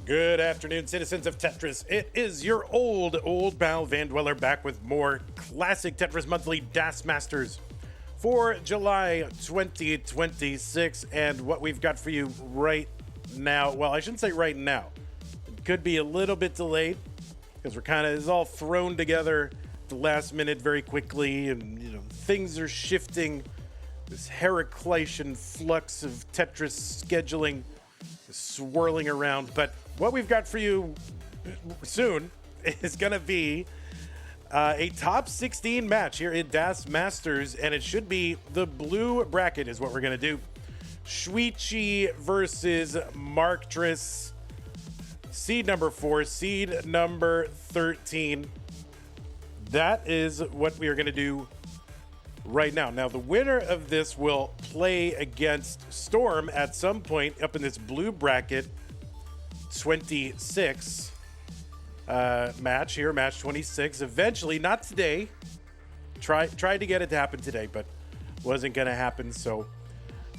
Good afternoon, citizens of Tetris. It is your old pal Van Dweller back with more classic Tetris Monthly Das Masters for July 2026. And what we've got for you right now, well, I shouldn't say right now. It could be a little bit delayed because it's all thrown together at the last minute very quickly, and things are shifting. This Heraclitean flux of Tetris scheduling is swirling around, but what we've got for you soon is going to be a top 16 match here in Das Masters, and it should be the blue bracket is what we're going to do. Shuichi versus Marktris, seed number 4, seed number 13. That is what we are going to do right now. Now, the winner of this will play against Storm at some point up in this blue bracket 26 match here, match 26. Eventually, not today. Tried to get it to happen today, but wasn't going to happen. So,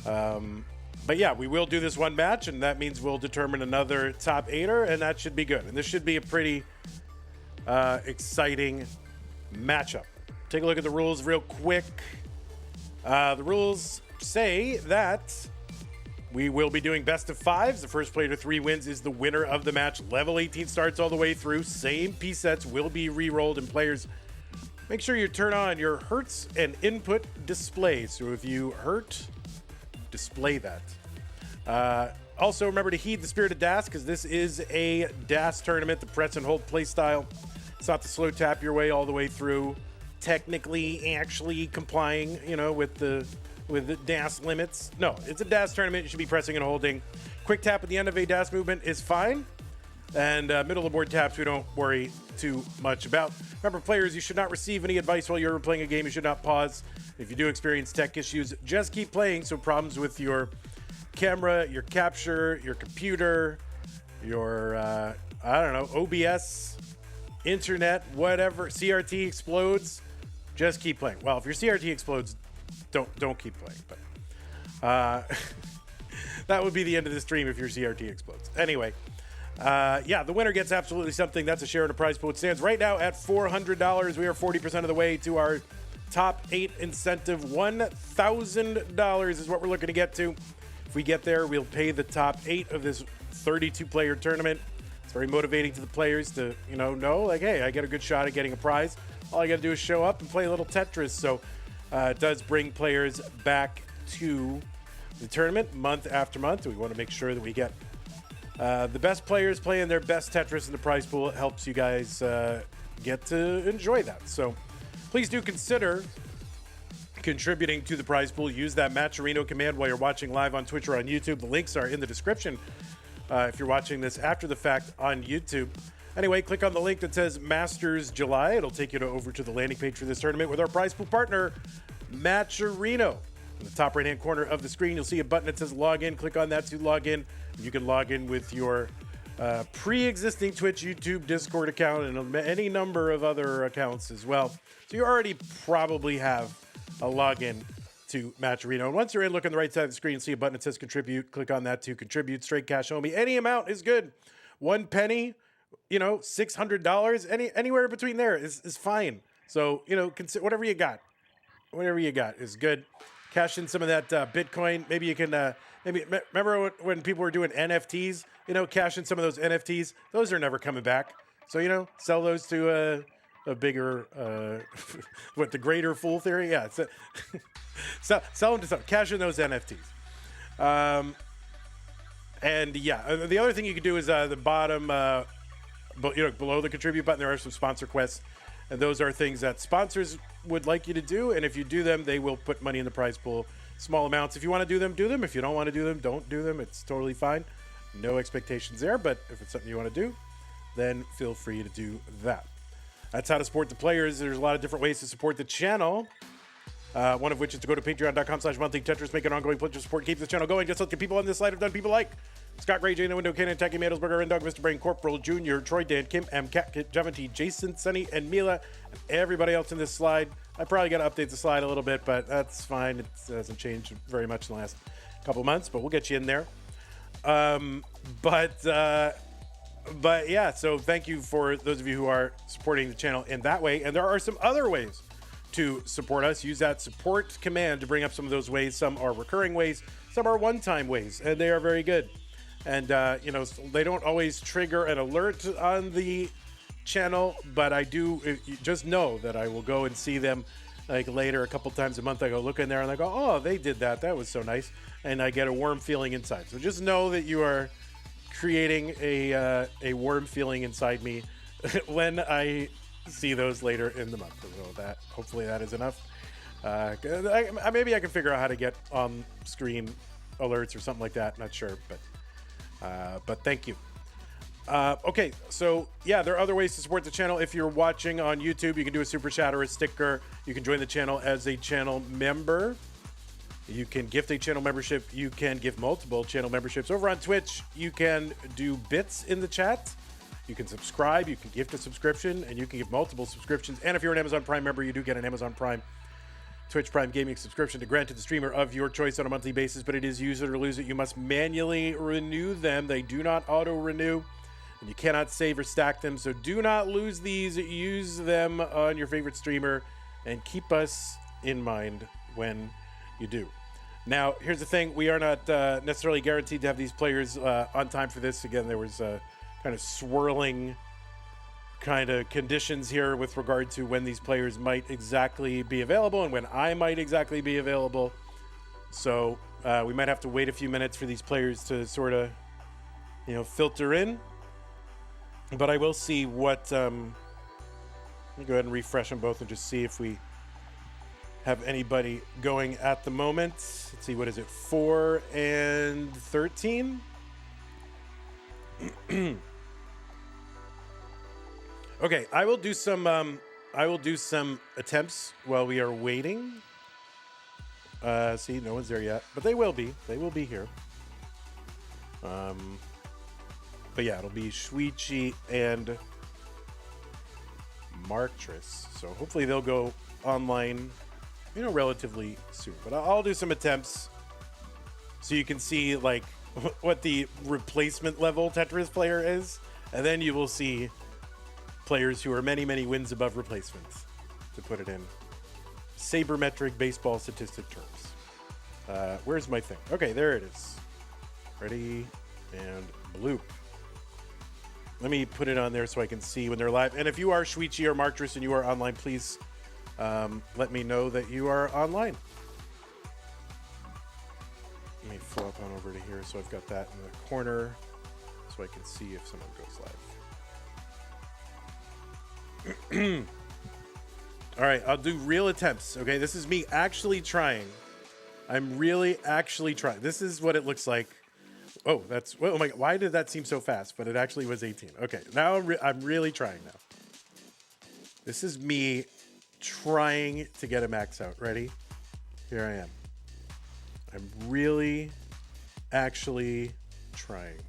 but yeah, we will do this one match, and that means we'll determine another top 8er, and that should be good. And this should be a pretty exciting matchup. Take a look at the rules real quick. The rules say that we will be doing best of 5s. The first player to 3 wins is the winner of the match. Level 18 starts all the way through. Same piece sets will be re-rolled, and players, make sure you turn on your hurts and input display. So if you hurt, display that. Also, remember to heed the spirit of DAS, because this is a DAS tournament, the press and hold play style. It's not the slow tap your way all the way through. Technically, actually complying, with the DAS limits. No, it's a DAS tournament. You should be pressing and holding. Quick tap at the end of a DAS movement is fine. And middle of the board taps, we don't worry too much about. Remember, players, you should not receive any advice while you're playing a game. You should not pause. If you do experience tech issues, just keep playing. So problems with your camera, your capture, your computer, your, OBS, internet, whatever, CRT explodes, just keep playing. Well, if your CRT explodes, don't keep playing. But that would be the end of the stream if your CRT explodes. Anyway, the winner gets absolutely something. That's a share in a prize pool. It stands right now at $400. We are 40% of the way to our top 8 incentive. $1,000 is what we're looking to get to. If we get there, we'll pay the top 8 of this 32-player tournament. It's very motivating to the players to, know, like, hey, I get a good shot at getting a prize. All I got to do is show up and play a little Tetris. So it does bring players back to the tournament month after month. We want to make sure that we get the best players playing their best Tetris in the prize pool. It helps you guys get to enjoy that. So please do consider contributing to the prize pool. Use that Matcherino command while you're watching live on Twitch or on YouTube. The links are in the description if you're watching this after the fact on YouTube. Anyway, click on the link that says Masters July. It'll take you over to the landing page for this tournament with our prize pool partner, Matcherino. In the top right-hand corner of the screen, you'll see a button that says Login. Click on that to log in. You can log in with your pre-existing Twitch, YouTube, Discord account, and any number of other accounts as well. So you already probably have a login to Matcherino. And once you're in, look on the right side of the screen, see a button that says Contribute. Click on that to contribute. Straight cash only. Any amount is good. 1 penny, $600, anywhere between there is fine. So, consider whatever you got. Whatever you got is good. Cash in some of that Bitcoin. Maybe you can, remember when people were doing NFTs? Cash in some of those NFTs. Those are never coming back. So, sell those to a bigger, the greater fool theory? Yeah. Sell them to some. Cash in those NFTs. The other thing you can do is the bottom, below the contribute button, there are some sponsor quests. And those are things that sponsors would like you to do. And if you do them, they will put money in the prize pool. Small amounts. If you want to do them, do them. If you don't want to do them, don't do them. It's totally fine. No expectations there. But if it's something you want to do, then feel free to do that. That's how to support the players. There's a lot of different ways to support the channel. One of which is to go to patreon.com/monthly Tetris, make an ongoing pledge of support, keeps the channel going. Just like the people on this slide have done. People like Scott Gray, Jane, The Window, Cannon, Tacky, Madelsberger, Dog, Mr. Brain, Corporal, Junior, Troy, Dan, Kim, M, Cat, Kit, Javante, Jason, Sunny, and Mila, and everybody else in this slide. I probably got to update the slide a little bit, but that's fine. It hasn't changed very much in the last couple months, but we'll get you in there. But yeah, so thank you for those of you who are supporting the channel in that way. And there are some other ways to support us. Use that support command to bring up some of those ways. Some are recurring ways, some are one-time ways, and they are very good. And, they don't always trigger an alert on the channel, but I do just know that I will go and see them like later a couple times a month. I go look in there and I go, oh, they did that. That was so nice. And I get a warm feeling inside. So just know that you are creating a warm feeling inside me when I see those later in the month. So hopefully that is enough. Maybe I can figure out how to get on screen alerts or something like that. Not sure, but thank you. Okay, so yeah, there are other ways to support the channel. If you're watching on YouTube, you can do a super chat or a sticker. You can join the channel as a channel member. You can gift a channel membership. You can give multiple channel memberships. Over on Twitch, you can do bits in the chat. You can subscribe. You can gift a subscription, and you can give multiple subscriptions. And if you're an Amazon Prime member, you do get an Amazon Prime Twitch Prime Gaming subscription to grant to the streamer of your choice on a monthly basis, but it is use it or lose it. You must manually renew them. They do not auto-renew, and you cannot save or stack them, so do not lose these. Use them on your favorite streamer, and keep us in mind when you do. Now, here's the thing. We are not necessarily guaranteed to have these players on time for this. Again, there was kind of swirling kind of conditions here with regard to when these players might exactly be available and when I might exactly be available. So we might have to wait a few minutes for these players to sort of, filter in. But I will see what, let me go ahead and refresh them both and just see if we have anybody going at the moment. Let's see, what is it? 4 and 13? Okay, I will do some attempts while we are waiting. See, no one's there yet, but they will be. They will be here. But yeah, it'll be Shuichi and Marktris. So hopefully they'll go online, relatively soon. But I'll do some attempts so you can see like what the replacement level Tetris player is, and then you will see players who are many, many wins above replacements, to put it in sabermetric baseball statistic terms. Where's my thing? Okay, there it is. Ready and bloop. Let me put it on there so I can see when they're live. And if you are Shuichi or Marktris and you are online, please let me know that you are online. Let me flop on over to here so I've got that in the corner so I can see if someone goes live. All right, I'll do real attempts. Okay, this is me actually trying. I'm really actually trying. This is what it looks like. Oh, oh my God, why did that seem so fast? But it actually was 18. Okay, now I'm really trying now. This is me trying to get a max out. Ready? Here I am. I'm really actually trying.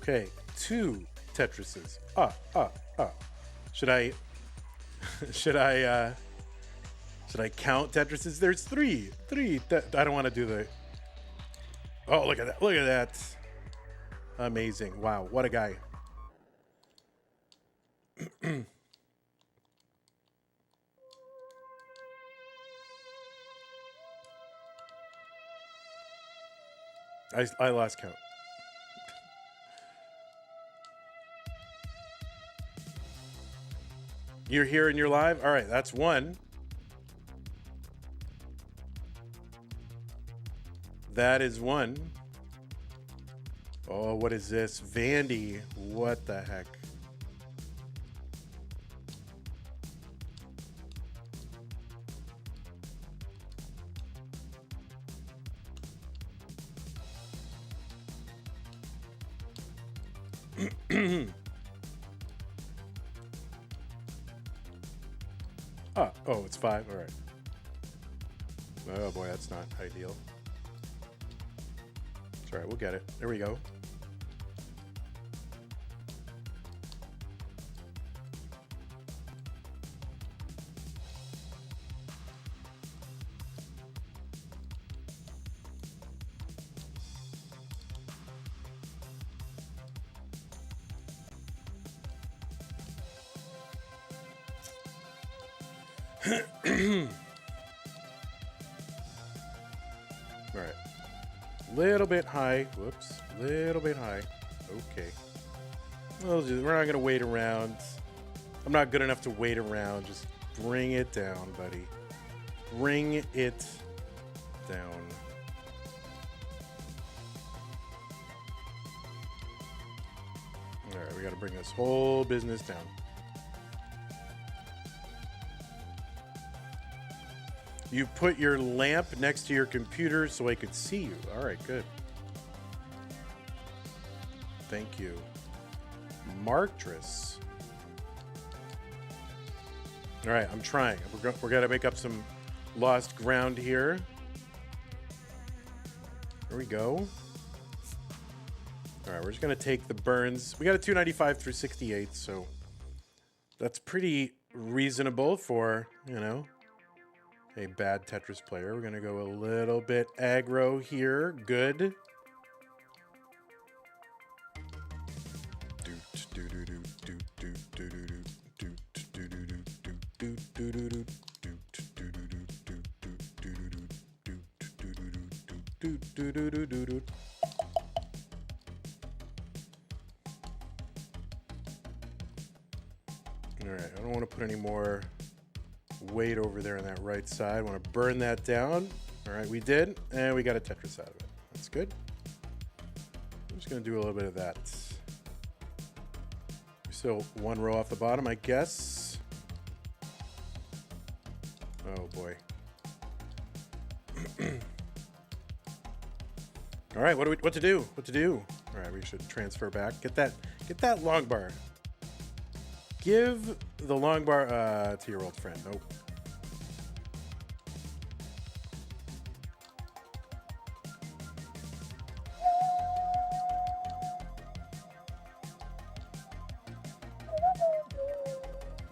Okay, 2 Tetrises. Should I count Tetrises? There's 3. I don't want to do the. Oh, look at that! Look at that! Amazing! Wow, what a guy! I lost count. You're here and you're live? All right, that's 1. That is 1. Oh, what is this? Vandy. What the heck? Oh, it's 5. All right. Oh boy, that's not ideal. It's all right. We'll get it. There we go. All right. Little bit high. Whoops. Little bit high. Okay. We're not going to wait around. I'm not good enough to wait around. Just bring it down, buddy. Bring it down. All right. We got to bring this whole business down. You put your lamp next to your computer so I could see you. All right, good. Thank you. Marktris. All right, I'm trying. We're going to make up some lost ground here. There we go. All right, we're just going to take the burns. We got a 295 through 68, so that's pretty reasonable for, you know, a bad Tetris player. We're going to go a little bit aggro here. Good. All right, I don't want to put any more weight over there on that right side. I want to burn that down. All right, we did, and we got a Tetris out of it. That's good. I'm just going to do a little bit of that. Still one row off the bottom, I guess. Oh boy. All right, what to do? What to do? All right, we should transfer back. Get that long bar. Give the long bar to your old friend. Nope.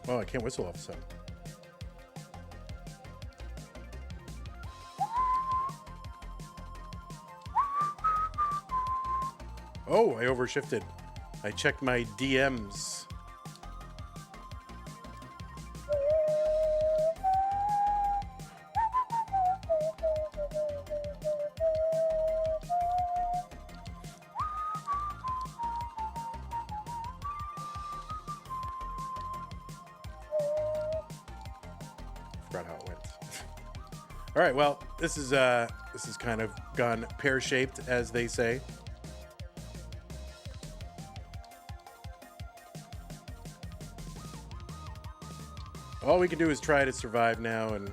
Oh, I can't whistle off a sudden. Oh, I overshifted. I checked my DMs. Forgot how it went. All right, well, this is kind of gone pear-shaped, as they say. All we can do is try to survive now and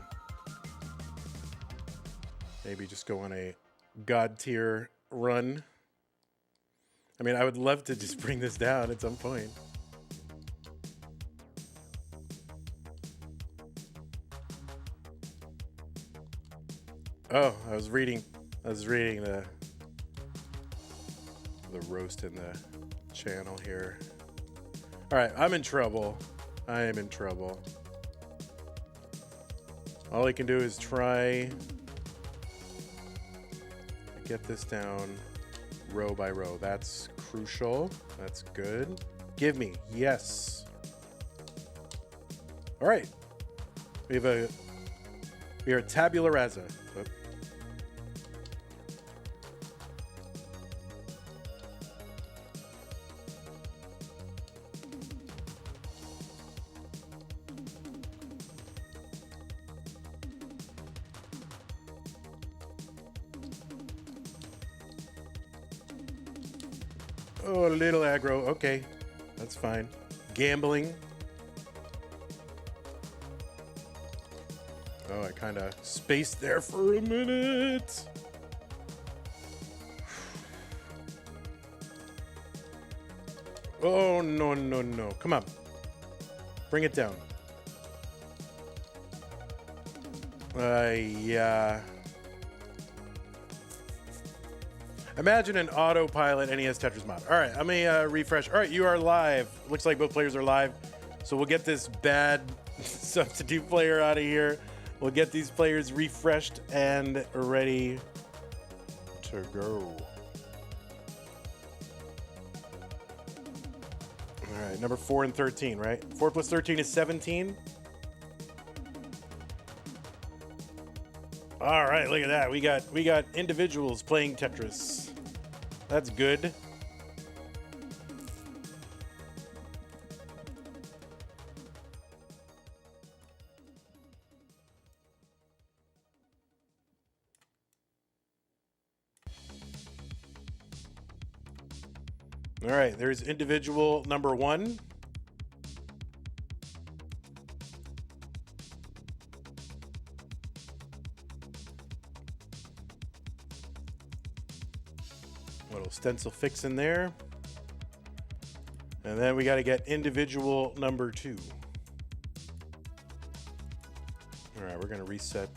maybe just go on a god tier run. I mean, I would love to just bring this down at some point. Oh, I was reading the roast in the channel here. All right, I'm in trouble. I am in trouble. All I can do is try to get this down row by row. That's crucial. That's good. Give me. Yes. All right. We are tabula rasa. Oh. Oh, a little aggro. Okay, that's fine. Gambling. Oh, I kind of spaced there for a minute. Oh, no, no, no. Come on. Bring it down. Yeah. Imagine an autopilot NES Tetris mod. All right, let me refresh. All right, you are live. Looks like both players are live. So we'll get this bad substitute player out of here. We'll get these players refreshed and ready to go. All right, number 4 and 13, right? 4 plus 13 is 17. All right, look at that. We got individuals playing Tetris. That's good. All right, there's individual number 1. Little stencil fix in there. And then we got to get individual number 2. All right, we're going to reset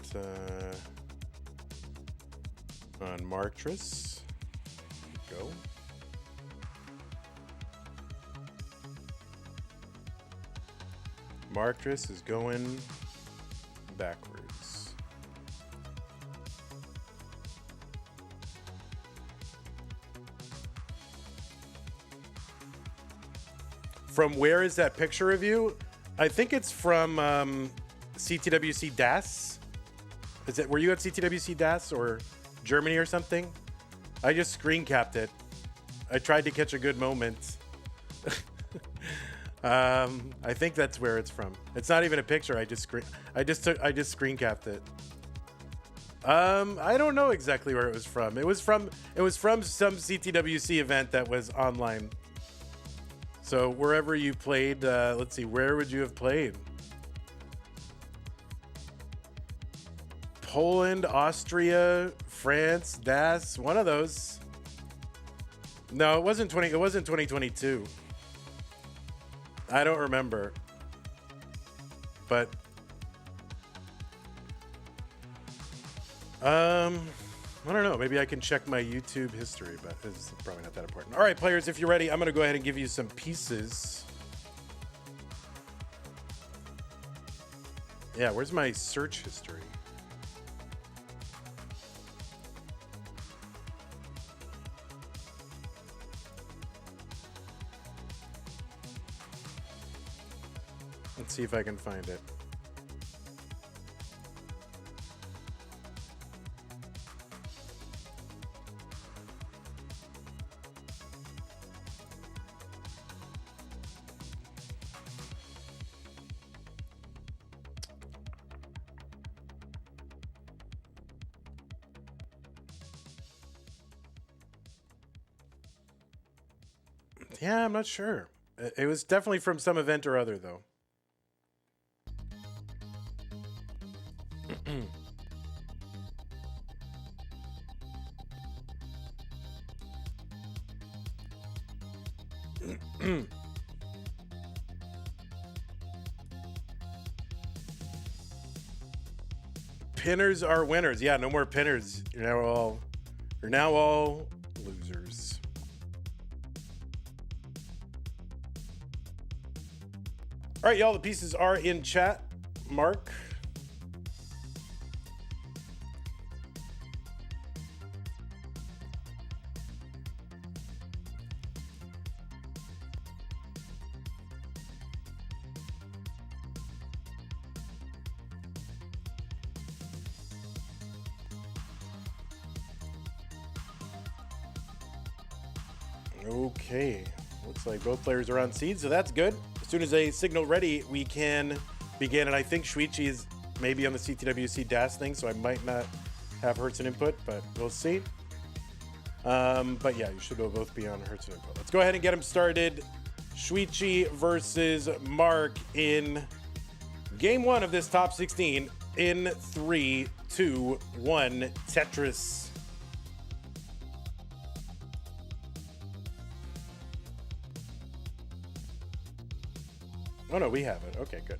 on Marktris. Go. Marktris is going backwards. From where is that picture of you? I think it's from CTWC DAS. Is it? Were you at CTWC DAS or Germany or something? I just screen capped it. I tried to catch a good moment. I think that's where it's from. It's not even a picture. I just screen capped it. I don't know exactly where it was from. It was from some CTWC event that was online. So wherever you played, let's see, where would you have played? Poland, Austria, France, DAS, one of those. No, it wasn't 2022. I don't remember. But I don't know. Maybe I can check my YouTube history, but it's probably not that important. All right, players, if you're ready, I'm going to go ahead and give you some pieces. Yeah, where's my search history? Let's see if I can find it. Yeah, I'm not sure. It was definitely from some event or other, though. Pinners are winners. Yeah, no more pinners. You're now all losers. All right, y'all, the pieces are in chat. Mark. Okay, looks like both players are on seed, so that's good. As soon as they signal ready, we can begin. And I think Shuichi is maybe on the CTWC DAS thing, so I might not have Hertz and input, but we'll see. But yeah, you should both be on Hertz and Info. Let's go ahead and get them started. Shuichi versus Mark in game 1 of this top 16 in 3, 2, 1, Tetris. Oh no, we have it. Okay, good.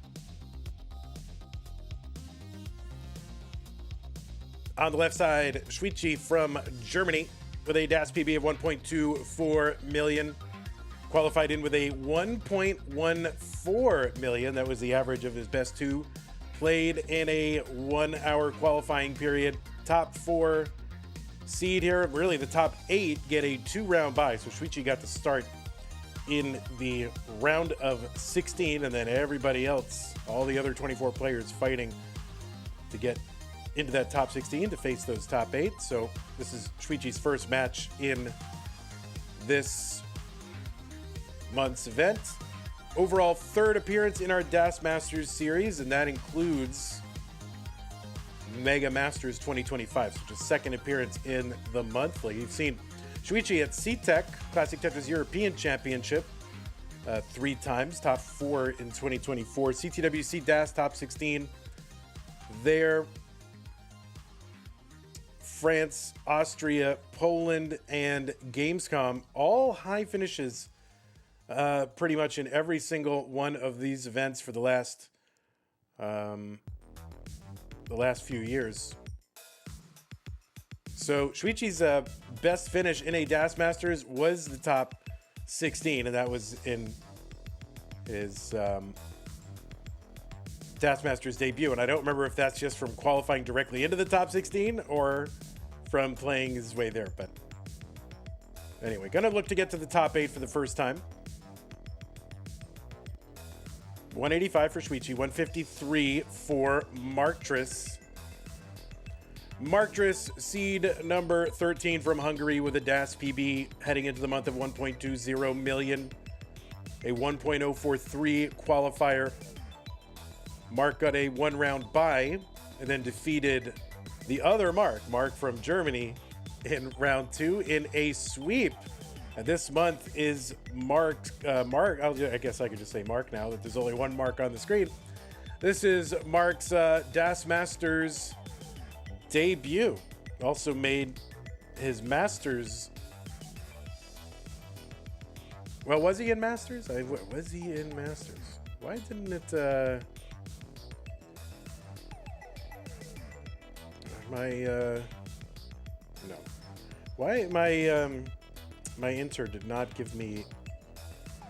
On the left side, Shuichi from Germany with a DAS PB of 1.24 million. Qualified in with a 1.14 million. That was the average of his best 2. Played in a 1-hour qualifying period. Top 4 seed here. Really, the top 8 get a 2-round bye. So Shuichi got to start in the round of 16, and then everybody else, all the other 24 players fighting to get into that top 16 to face those top 8. So this is Shuichi's first match in this month's event. Overall, 3rd appearance in our DAS Masters series, and that includes Mega Masters 2025, so just 2nd appearance in the monthly. You've seen Shuichi at CTEC, Classic Tetris European Championship, 3 times, top 4 in 2024. CTWC DAS top 16 there. France, Austria, Poland, and Gamescom, all high finishes pretty much in every single one of these events for the last few years. So Shuichi's best finish in a DAS Masters was the top 16, and that was in his DAS Masters debut. And I don't remember if that's just from qualifying directly into the top 16 or from playing his way there. But anyway, gonna look to get to the top 8 for the first time. 185 for Shuichi, 153 for Marktris. Marktris, seed number 13 from Hungary with a DAS PB heading into the month of 1.20 million. A 1.043 qualifier. Mark got a 1-round bye and then defeated the other Mark from Germany, in round 2 in a sweep. And this month is Mark. I guess I could just say Mark now that there's only one Mark on the screen. This is Mark's DAS Masters debut. Also made his Masters. Well, was he in Masters? Was he in Masters? Why didn't it? No. Why my Inter did not give me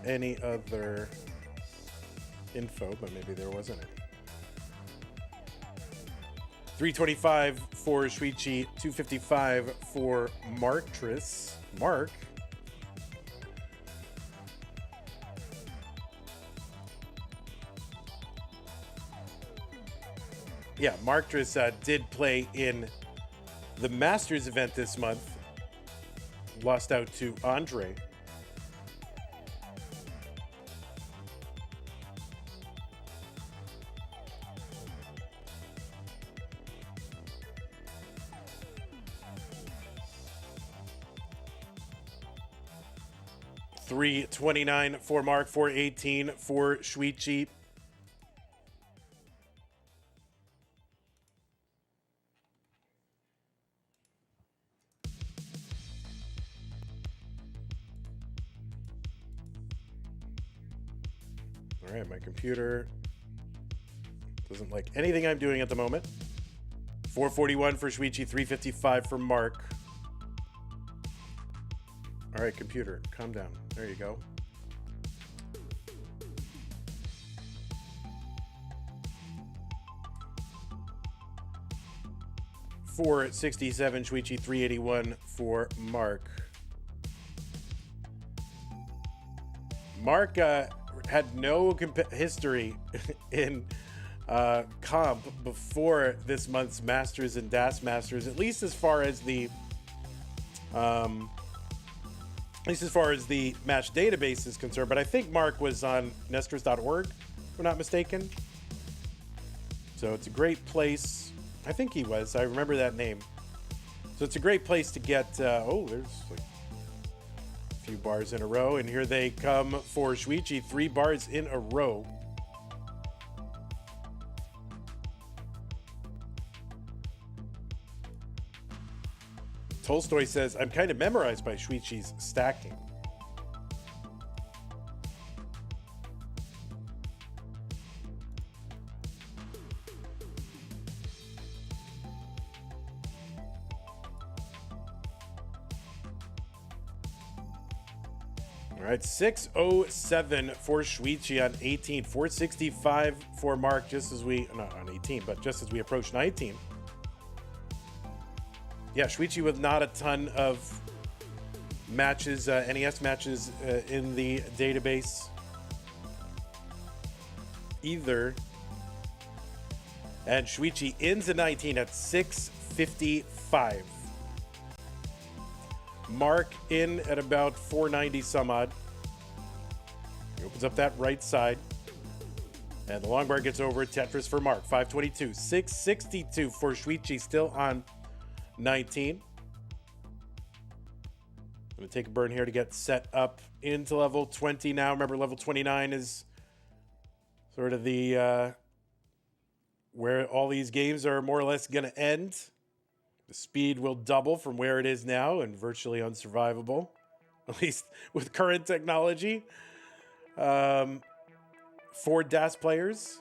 any other info, but maybe there wasn't any. 325 for Shuichi, 255 for Marktris. Mark. Yeah, Marktris did play in the Masters event this month. Lost out to Andre. $329 for Mark, $418 for Shuichi. All right, my computer doesn't like anything I'm doing at the moment. 441 for Shuichi, 355 for Mark. All right, computer, calm down. There you go. $467 Shuichi, 381 for Mark. Mark had no history in comp before this month's Masters and DAS Masters, at least as far as the match database is concerned. But I think Mark was on Nestris.org, if I'm not mistaken. So it's a great place. I think he was. I remember that name. So it's a great place to get, oh, there's like a few bars in a row. And here they come for Shuichi, 3 bars in a row. Tolstoy says, I'm kind of memorized by Shuichi's stacking. All right, 607 for Shuichi on 18, 465 for Mark, just as we, not on 18, but just as we approach 19. Yeah, Shuichi with not a ton of matches, NES matches in the database either. And Shuichi ends the 19 at 655. Mark in at about 490 some odd. He opens up that right side. And the long bar gets over. Tetris for Mark. 522. 662 for Shuichi, still on 19. Going to take a burn here to get set up into level 20 now. Remember, level 29 is sort of the where all these games are more or less going to end. The speed will double from where it is now and virtually unsurvivable, at least with current technology. For DAS players.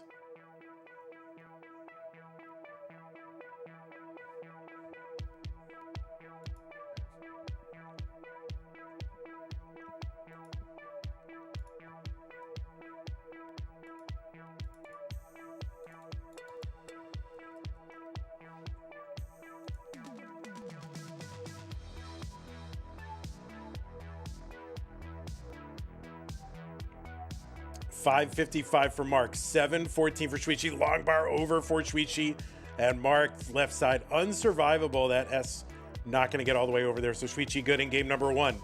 $5.55 for Mark, $7.14 for Shuichi. Long bar over for Shuichi, and Mark left side unsurvivable. That S not going to get all the way over there. So Shuichi good in game number 1.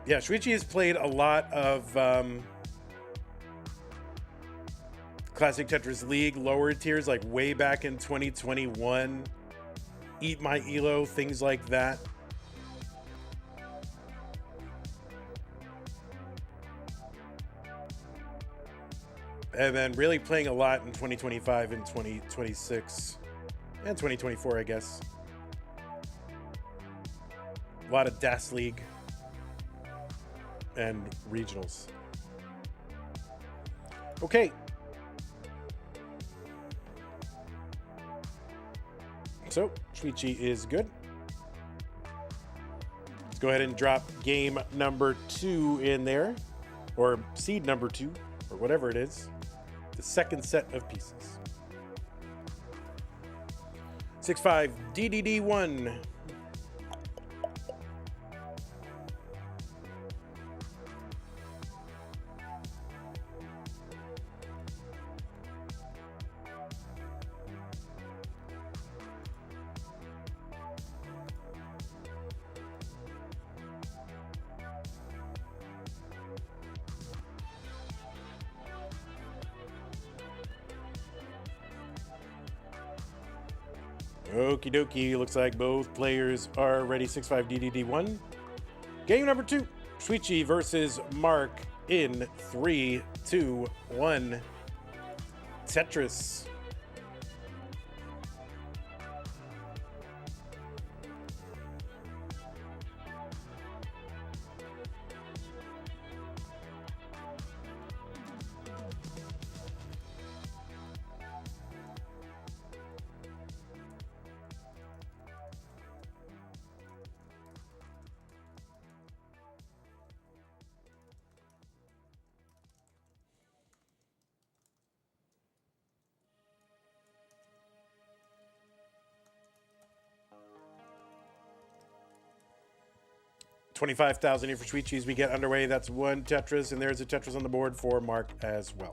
Yeah, Shuichi has played a lot of Classic Tetris League lower tiers, like way back in 2021. Eat My Elo, things like that. And then really playing a lot in 2025 and 2026 and 2024, I guess. A lot of DAS League and regionals. Okay. So, Shuichi is good. Let's go ahead and drop game number 2 in there, or seed number 2, or whatever it is. The second set of pieces. 6-5 DDD1. Okie dokie, looks like both players are ready. 6-5 DDD1. Game number 2, Shuichi versus Mark in 3, 2, 1. Tetris. $25,000 here for Shuichi as we get underway. That's 1 Tetris, and there's a Tetris on the board for Mark as well.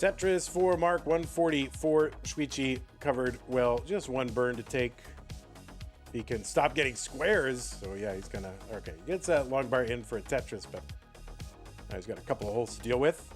Tetris for Mark, 140 for Shuichi. Covered well. Just one burn to take. He can stop getting squares. So yeah, he's gonna, okay, he gets that long bar in for a Tetris, but now he's got a couple of holes to deal with.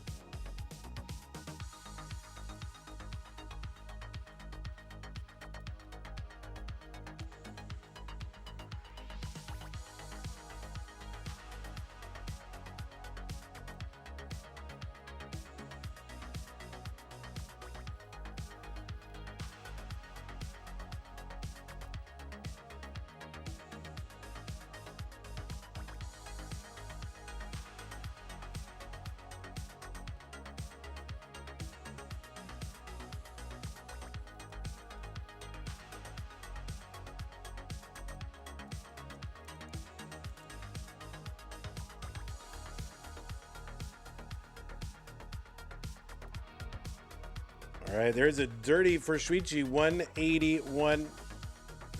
All right, there's a dirty for Shuichi, 181.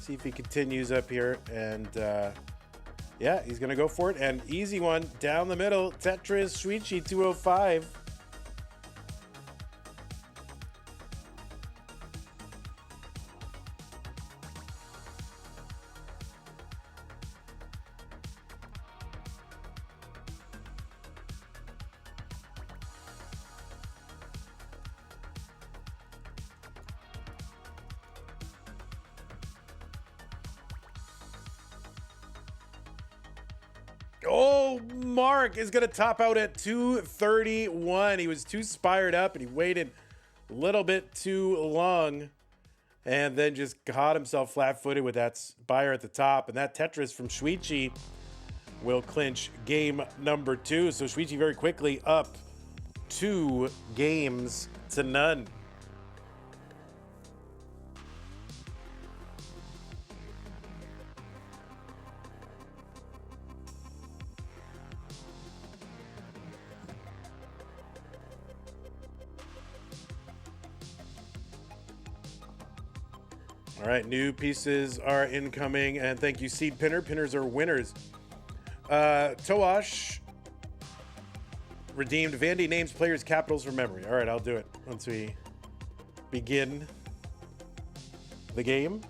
See if he continues up here. And yeah, he's going to go for it. And easy one down the middle. Tetris, Shuichi, 205. Oh, Mark is going to top out at 231. He was too spired up and he waited a little bit too long and then just caught himself flat-footed with that spire at the top. And that Tetris from Shuichi will clinch game number 2. So Shuichi very quickly up 2 games to none. All right, new pieces are incoming, and thank you, Seed Pinner. Pinners are winners. Toash redeemed Vandy names players' capitals from memory. All right, I'll do it once we begin the game.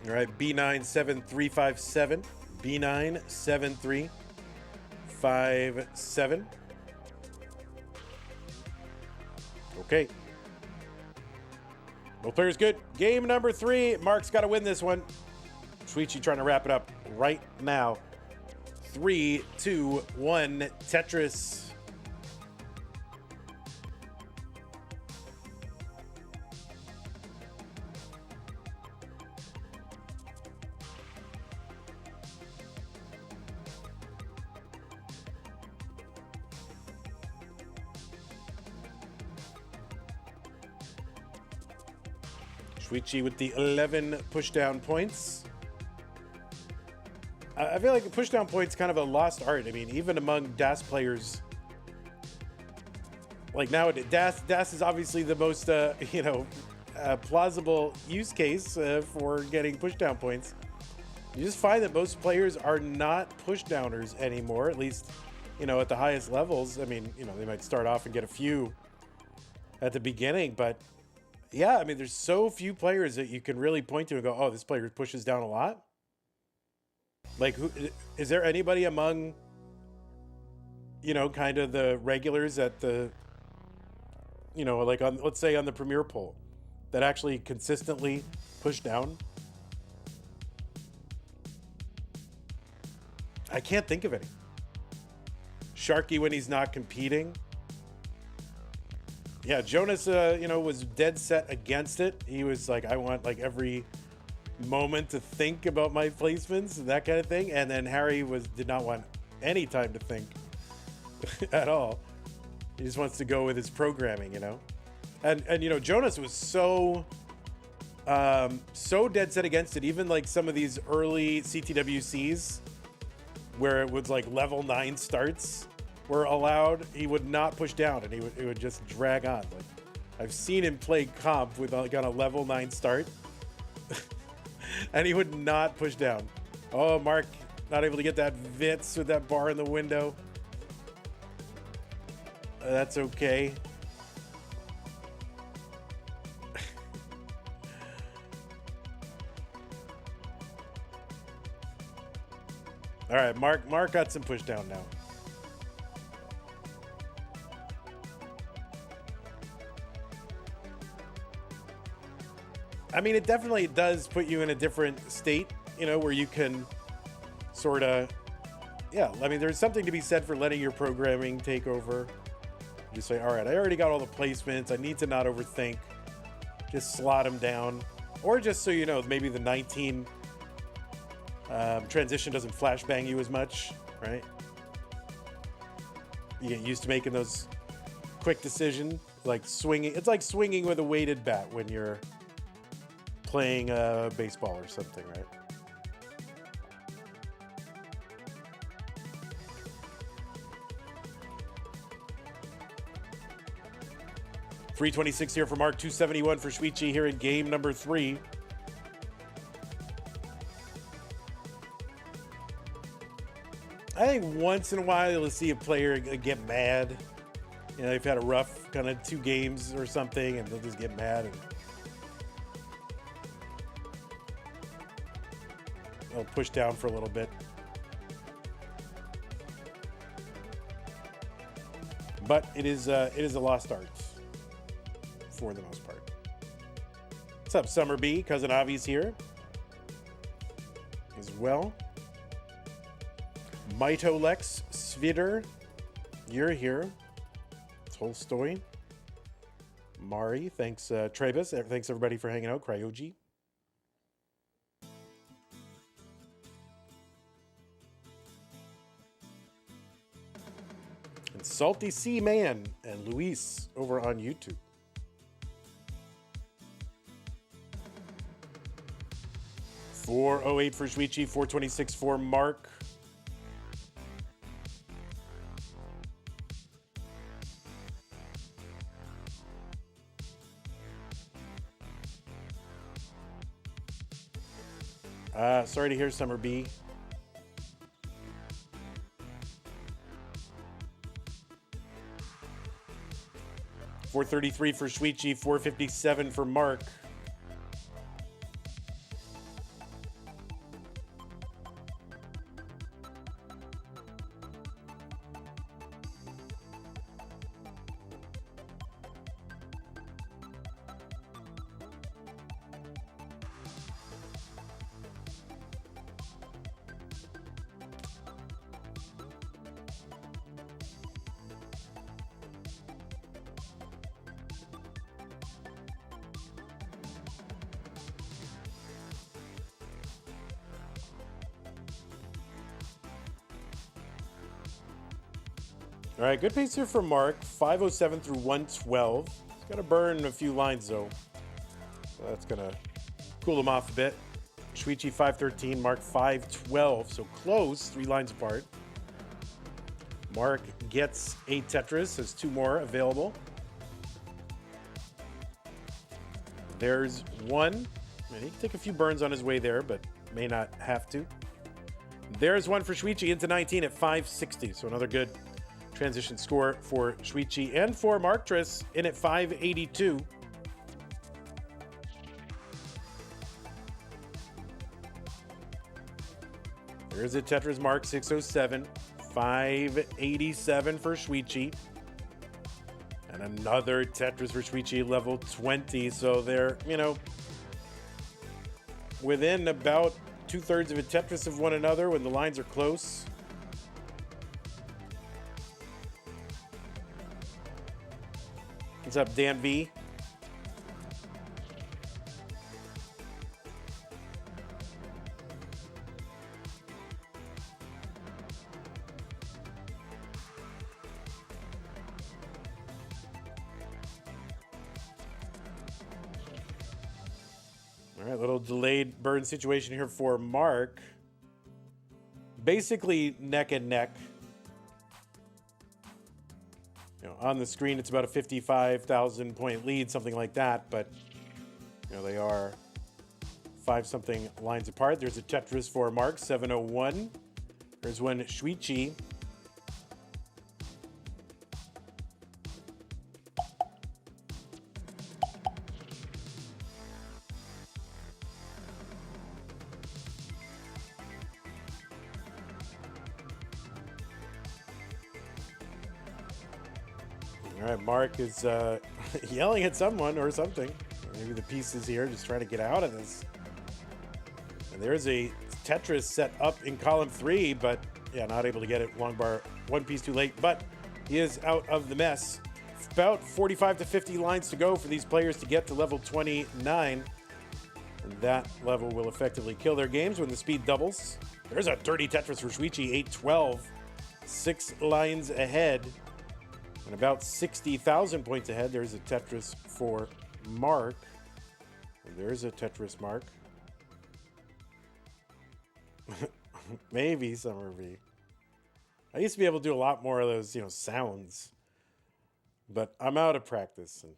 All right, B97357. B97357. Okay. Both players good. Game number 3. Mark's got to win this one. Shuichi trying to wrap it up right now. 3, 2, 1. Tetris. Shuichi with the 11 pushdown points. I feel like pushdown points kind of a lost art. I mean, even among DAS players, like nowadays, DAS is obviously the most, plausible use case for getting pushdown points. You just find that most players are not pushdowners anymore, at least, at the highest levels. I mean, they might start off and get a few at the beginning, but yeah, I mean, there's so few players that you can really point to and go, oh, this player pushes down a lot. Like, is there anybody among, kind of the regulars at the, like on, let's say on the Premier poll that actually consistently push down? I can't think of any. Sharky when he's not competing. Yeah, Jonas, was dead set against it. He was like, I want like every moment to think about my placements and that kind of thing. And then Harry did not want any time to think at all. He just wants to go with his programming, And Jonas was so dead set against it. Even like some of these early CTWCs where it was like level 9 starts. were allowed, he would not push down, and it would just drag on. Like, I've seen him play comp with like on a level 9 start, and he would not push down. Oh, Mark not able to get that Vitz with that bar in the window. That's okay. All right, Mark got some push down now. I mean, it definitely does put you in a different state, you know, where you can sort of, yeah, I mean, there's something to be said for letting your programming take over. You say, all right, I already got all the placements. I need to not overthink. Just slot them down. Or just so you know, maybe the 19 transition doesn't flashbang you as much, right? You get used to making those quick decisions, like swinging. It's like swinging with a weighted bat when you're playing baseball or something, right? $326 here for Mark, $271 for Shuichi here in game number 3. I think once in a while you'll see a player get mad. You know, they've had a rough kind of 2 games or something, and they'll just get mad and they'll push down for a little bit. But it is a lost art for the most part. What's up, Summer B? Cousin Avi's here as well. Mitolex Svider, you're here. Tolstoy. Mari, thanks, Travis. Thanks everybody for hanging out. Cryoji. And Salty Sea Man and Luis over on YouTube. $408 for Shuichi, $426 for Mark. Sorry to hear, Summer B. $433 for Shuichi, $457 for Mark. All right, good pace here for Mark. 507 through 112. He's got to burn a few lines, though. So that's going to cool him off a bit. Shuichi 513, Mark 512. So close, 3 lines apart. Mark gets a Tetris. There's 2 more available. There's 1. He can take a few burns on his way there, but may not have to. There's 1 for Shuichi into 19 at 560. So another good transition score for Shuichi and for Marktris in at 582. There's a Tetris Mark 607, 587 for Shuichi. And another Tetris for Shuichi level 20. So they're, you know, within about 2/3 of a Tetris of one another when the lines are close. What's up, Dan V? All right, little delayed burn situation here for Mark. Basically neck and neck. on the screen, it's about a 55,000 point lead, something like that. But, they are 5-something lines apart. There's a Tetris for Mark, 701. There's one Shuichi. All right, Mark is yelling at someone or something. Maybe the pieces here, just trying to get out of this. And there's a Tetris set up in column 3, but yeah, not able to get it. Long bar, one piece too late, but he is out of the mess. About 45 to 50 lines to go for these players to get to level 29. And that level will effectively kill their games when the speed doubles. There's a dirty Tetris for Shuichi, 812. 6 lines ahead. And about 60,000 points ahead, there's a Tetris for Mark. And there's a Tetris Mark. Maybe Summer V. I used to be able to do a lot more of those, sounds. But I'm out of practice, and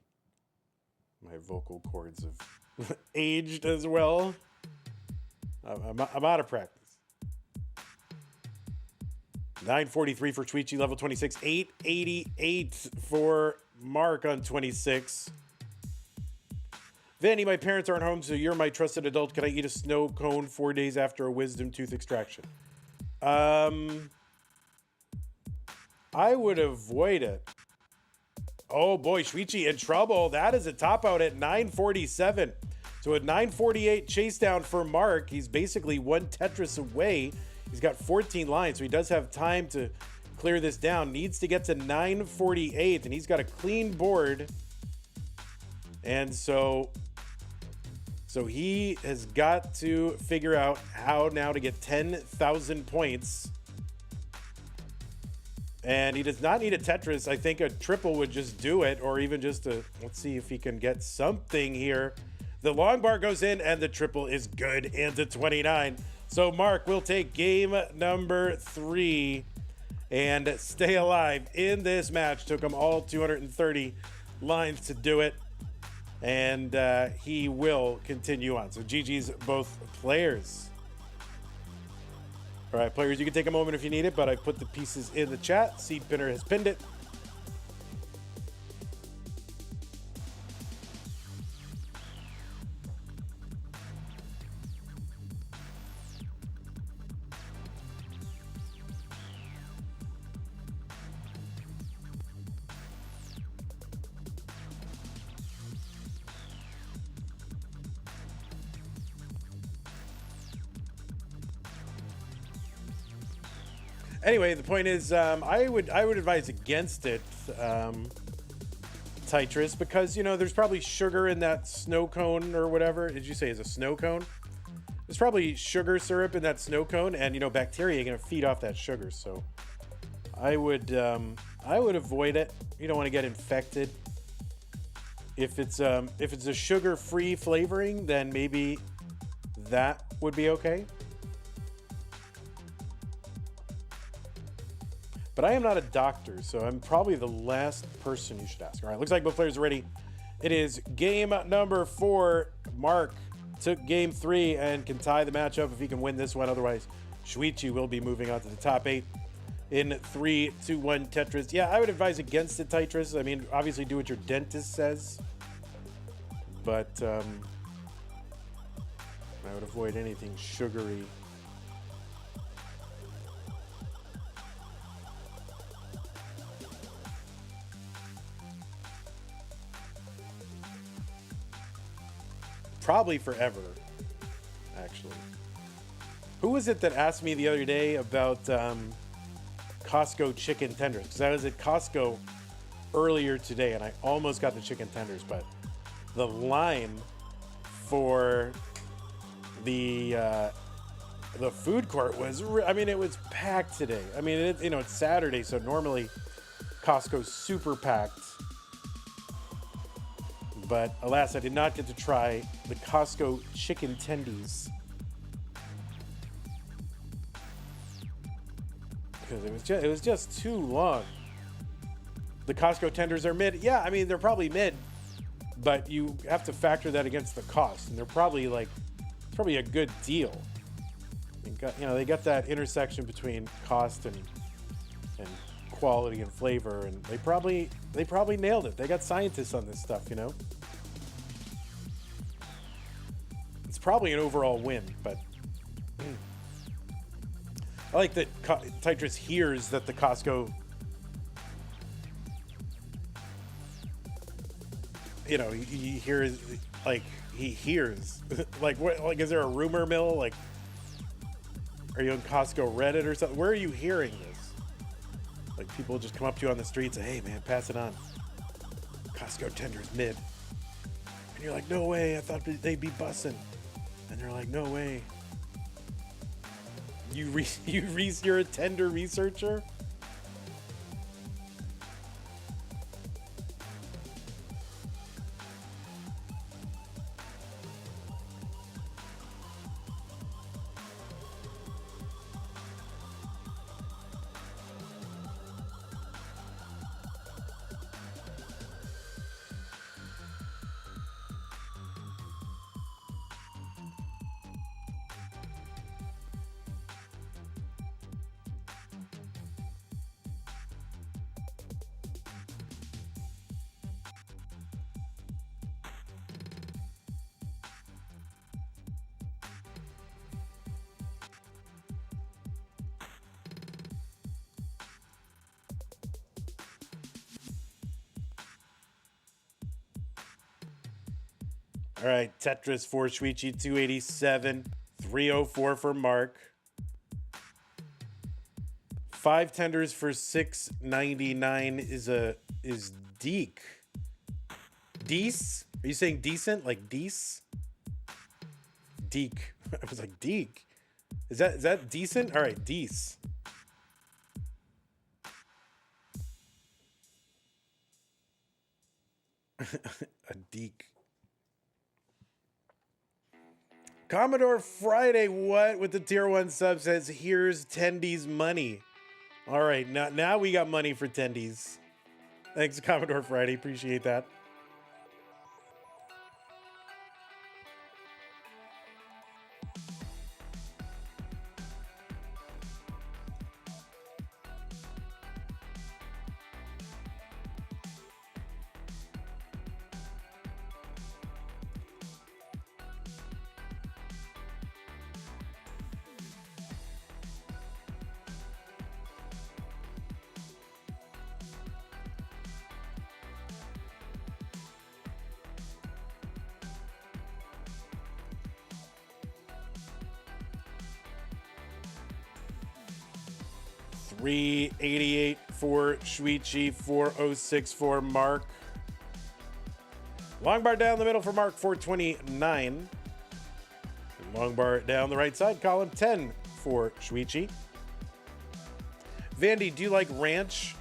my vocal cords have aged as well. I'm out of practice. 943 for Shuichi, level 26. 888 for Mark on 26. Vanny, my parents aren't home, so you're my trusted adult. Can I eat a snow cone 4 days after a wisdom tooth extraction? I would avoid it. Oh boy, Shuichi in trouble. That is a top out at 947. So at 948 chase down for Mark. He's basically one Tetris away. He's got 14 lines, so he does have time to clear this down. Needs to get to 948, and he's got a clean board. And so he has got to figure out how now to get 10,000 points. And he does not need a Tetris. I think a triple would just do it, or even just a, let's see if he can get something here. The long bar goes in, and the triple is good into 29. So Mark will take game number 3 and stay alive in this match. Took him all 230 lines to do it. And he will continue on. So GG's both players. All right, players, you can take a moment if you need it, but I put the pieces in the chat. Seed Pinner has pinned it. Anyway, the point is, I would advise against it, Tetris, because there's probably sugar in that snow cone or whatever. Did you say is a snow cone? There's probably sugar syrup in that snow cone, and bacteria are gonna feed off that sugar. So I would avoid it. You don't want to get infected. If it's a sugar-free flavoring, then maybe that would be okay. But I am not a doctor, so I'm probably the last person you should ask. All right, looks like both players are ready. It is game number 4. Mark took game 3 and can tie the matchup if he can win this one. Otherwise, Shuichi will be moving on to the top 8 in 3, 2, 1 Tetris. Yeah, I would advise against the Tetris. I mean, obviously do what your dentist says. But I would avoid anything sugary. Probably forever, actually. Who was it that asked me the other day about Costco chicken tenders? Because I was at Costco earlier today and I almost got the chicken tenders, but the line for the food court was, it was packed today. I mean, it's Saturday, so normally Costco's super packed. But alas, I did not get to try the Costco chicken tendies because it was just too long. The Costco tenders are mid. Yeah, I mean, they're probably mid, but you have to factor that against the cost. And they're probably like, it's probably a good deal. They got that intersection between cost and quality and flavor, and they probably nailed it. They got scientists on this stuff, It's probably an overall win, but I like that Tetris hears that the Costco, he hears, like, he hears, like, what, like, is there a rumor mill? Like, are you on Costco Reddit or something? Where are you hearing this? Like, people just come up to you on the street and say, hey, man, pass it on. Costco tender's mid. And you're like, no way, I thought they'd be bussing. And they're like, no way. You're a tender researcher? All right, Tetris for Shuichi, 287, 304 for Mark. 5 tenders for 699 is Deek. Dees? Are you saying decent? Like Dees? Deek. I was like Deek. Is that decent? All right, Dees. A Deek. Commodore Friday, what with the tier 1 sub says, here's Tendy's money. All right, now we got money for Tendies. Thanks, Commodore Friday. Appreciate that. $388 for Shuichi, 406 for Mark. Long bar down the middle for Mark, 429. Long bar down the right side, column 10 for Shuichi. Vandy, do you like ranch?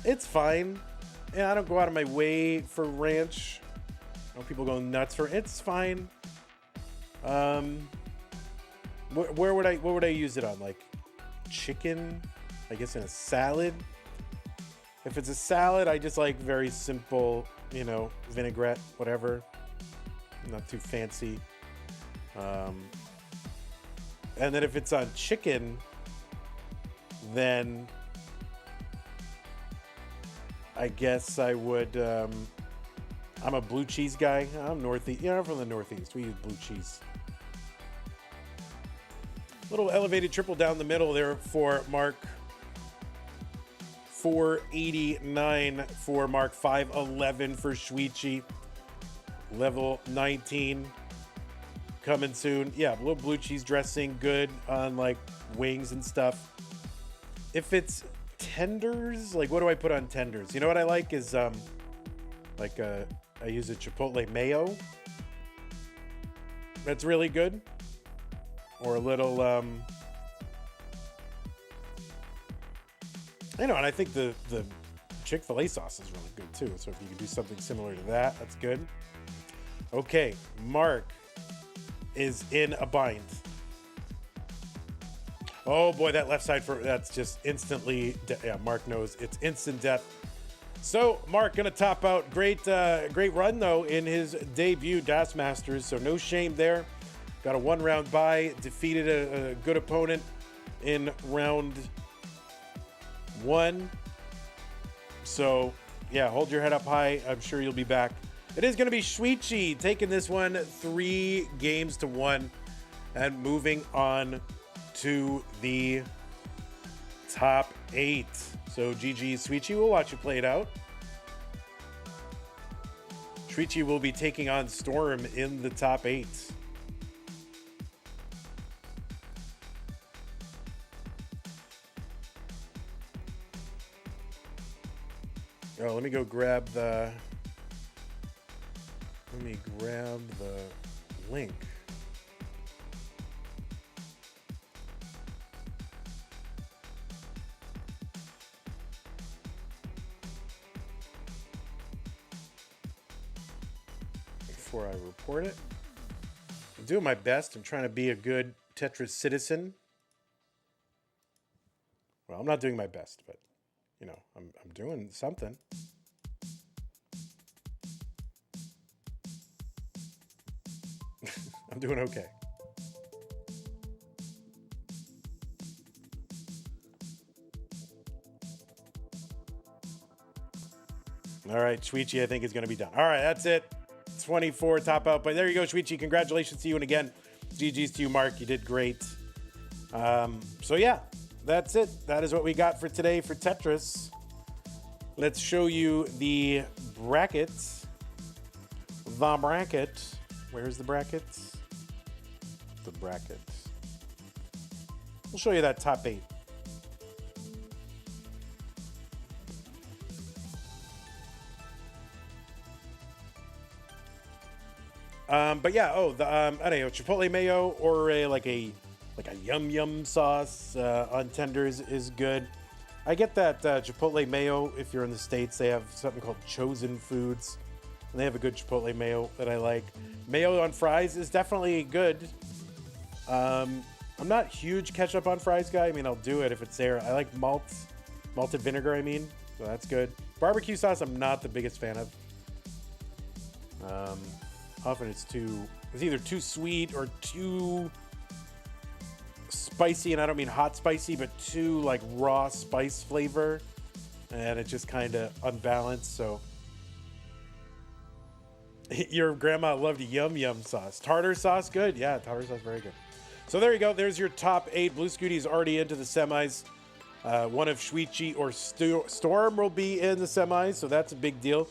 It's fine. Yeah, I don't go out of my way for ranch. I know people go nuts for it. It's fine. What would I use it on? Like chicken? I guess in a salad. If it's a salad, I just like very simple, vinaigrette, whatever. Not too fancy. And then if it's on chicken, then I guess I would. I'm a blue cheese guy. I'm Northeast. Yeah, I'm from the Northeast. We use blue cheese. Little elevated triple down the middle there for Mark. 489 for Mark. 511 for Shuichi. Level 19 coming soon. Yeah, a little blue cheese dressing, good on like wings and stuff. If it's tenders, like what do I put on tenders? You know what I like is I use a chipotle mayo. That's really good. Or a little and I think the Chick-fil-A sauce is really good too. So if you can do something similar to that, that's good. Okay, Mark is in a bind. Oh boy, that left side that's just instantly, yeah, Mark knows it's instant death. So Mark gonna top out. Great run though in his debut DAS Masters. So no shame there. Got a 1-round bye. Defeated a good opponent in round 1. So yeah, hold your head up high. I'm sure you'll be back. It is gonna be Shuichi taking this one 3 games to 1 and moving on to the top 8. So GG Shuichi, we'll watch you play it out. Shuichi will be taking on Storm in the top 8. Oh, let me grab the link. Before I report it. I'm doing my best. I'm trying to be a good Tetris citizen. Well, I'm not doing my best, but you know, I'm doing something. I'm doing okay. All right, Shuichi, I think is going to be done. All right, that's it. 24 top out. But there you go, Shuichi. Congratulations to you. And again, GG's to you, Mark. You did great. So yeah, that's it. That is what we got for today for Tetris. Let's show you the brackets. The bracket. Where's the brackets? The bracket. We'll show you that top 8. But yeah, I don't know, chipotle mayo or like a yum yum sauce on tenders is good. I get that chipotle mayo if you're in the States. They have something called Chosen Foods, and they have a good chipotle mayo that I like. Mayo on fries is definitely good. I'm not a huge ketchup on fries guy. I mean, I'll do it if it's there. I like malted vinegar, I mean, so that's good. Barbecue sauce, I'm not the biggest fan of. Often it's either too sweet or too spicy, and I don't mean hot spicy, but too like raw spice flavor, and it's just kind of unbalanced. So your grandma loved yum yum sauce. Tartar sauce, good. Yeah, tartar sauce, very good. So there you go. There's your top 8. Blue Scooty's already into the semis. One of Shuichi or Storm will be in the semis, so that's a big deal.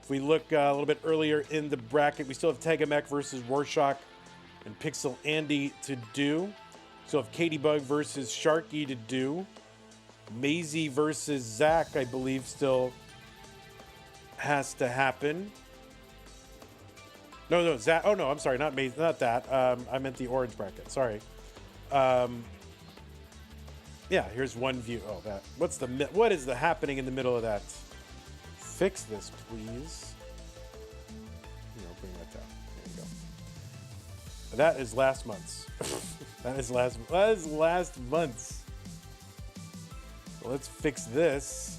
If we look a little bit earlier in the bracket, we still have Tegamek versus Rorschach and Pixel Andy to do. Still have Katie Bug versus Sharky to do. Maisie versus Zach, I believe, still has to happen. No, Zach. Oh, no, I'm sorry. Not Maisie. Not that. I meant the orange bracket. Sorry. Yeah, here's one view. Oh, that. What is the happening in the middle of that? Fix this, please. Bring that down. There you go. That is last month's. that is last month's. So let's fix this.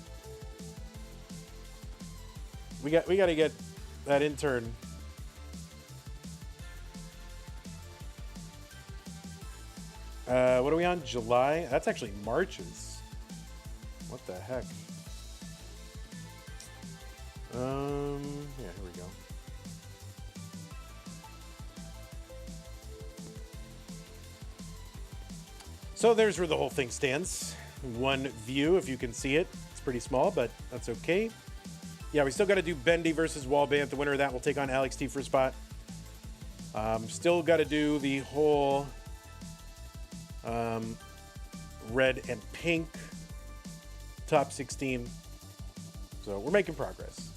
We got to get that intern. What are we on? July? That's actually March's. What the heck? Yeah, here we go. So there's where the whole thing stands. One view, if you can see it. It's pretty small, but that's okay. Yeah, we still got to do Bendy versus Wallbant. The winner of that will take on Alex T for a spot. Still got to do the whole red and pink top 16. So we're making progress.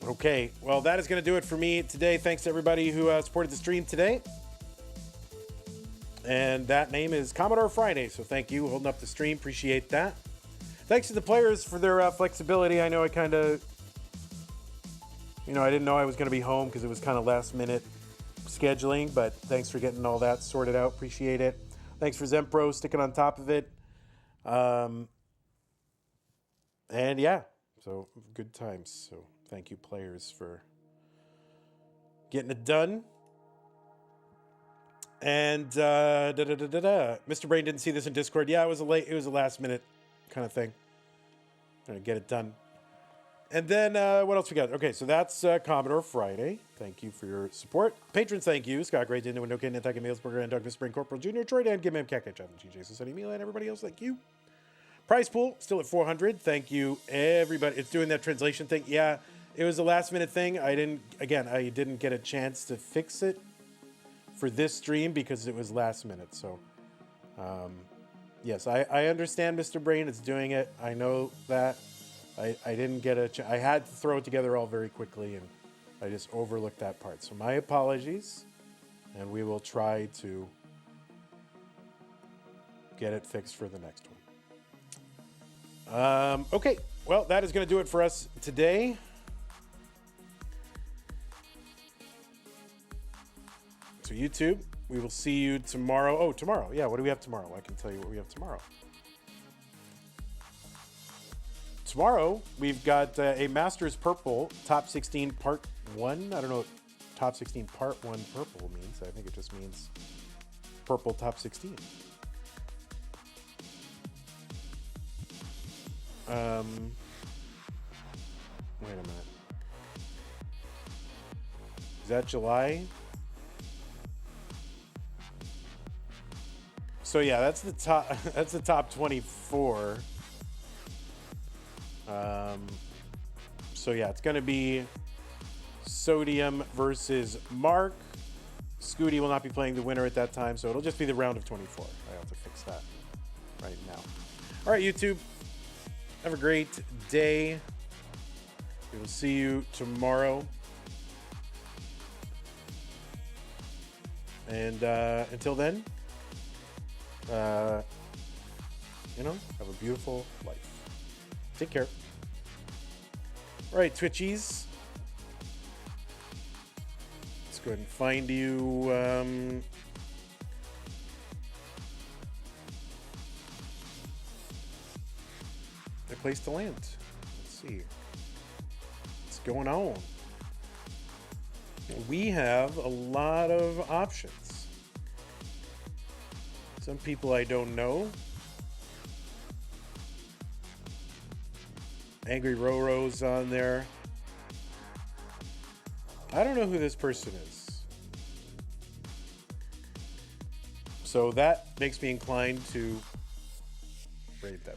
Okay, well, that is going to do it for me today. Thanks to everybody who supported the stream today. And that name is Commodore Friday, so thank you holding up the stream. Appreciate that. Thanks to the players for their flexibility. I know I kind of You know, I didn't know I was going to be home because it was kind of last minute scheduling, but thanks for getting all that sorted out. Appreciate it. Thanks for Zempro sticking on top of it. And yeah, so good times. So thank you, players, for getting it done. And Mr. Brain didn't see this in Discord. Yeah, it was a last minute kind of thing. Trying to get it done. And then what else we got? Okay, so that's Commodore Friday. Thank you for your support. Patrons, thank you. Scott Great, Dinner, Window Kid, Nantucket Milesburger, and Douglas Spring Corporal Jr., Troy Dan, Gimham, Kaka, John, GJ, Sunny Mila, and everybody else, thank you. Prize pool, still at 400. Thank you, everybody. It's doing that translation thing. Yeah, it was a last minute thing. I didn't get a chance to fix it for this stream because it was last minute. So, yes, I understand, Mr. Brain. It's doing it. I know that. I didn't get I had to throw it together all very quickly, and I just overlooked that part. So my apologies, and we will try to get it fixed for the next one. Okay, well, that is going to do it for us today. So YouTube, we will see you tomorrow. Oh, tomorrow. Yeah, what do we have tomorrow? I can tell you what we have tomorrow. Tomorrow, we've got a Masters Purple Top 16 Part 1. I don't know what Top 16 Part 1 Purple means. I think it just means Purple Top 16. Wait a minute. Is that July? So yeah, that's the top. That's the top 24. So yeah, it's going to be Sodium versus Mark. Scooty will not be playing the winner at that time, so it'll just be the round of 24. I have to fix that right now. All right, YouTube. Have a great day. We will see you tomorrow. And until then, have a beautiful life. Take care. All right, Twitchies. Let's go ahead and find you. A place to land. Let's see. What's going on? We have a lot of options. Some people I don't know. Angry Roro's on there. I don't know who this person is. So that makes me inclined to raid them.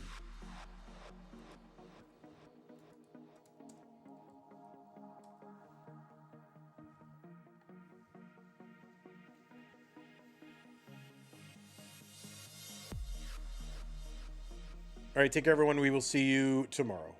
All right, take care, everyone. We will see you tomorrow.